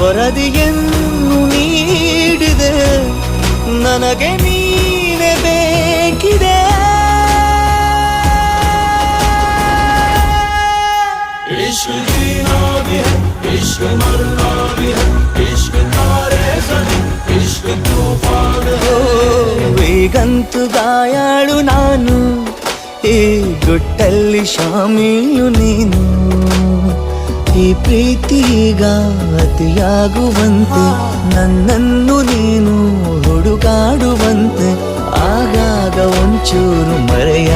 ವರದಿಯನ್ನು ನೀಡಿದೆ, ನನಗೆ ನೀನೆ ಬೇಕಿದೆ. इश्क जीना भी है, इश्क मरना भी है, इश्क तारे ज़मीं, इश्क तूफान है. ಈಗಂತೂ ಗಾಯಾಳು ನಾನು, ಈ ಗುಟ್ಟಲ್ಲಿ ಶಾಮೀಲು ನೀನು. ಈ ಪ್ರೀತಿಗ ಅತಿಯಾಗುವಂತೆ ನನ್ನನ್ನು ನೀನು ಹುಡುಗಾಡುವಂತೆ ಆಗಾಗ ಒಂಚೂರು ಮರೆಯ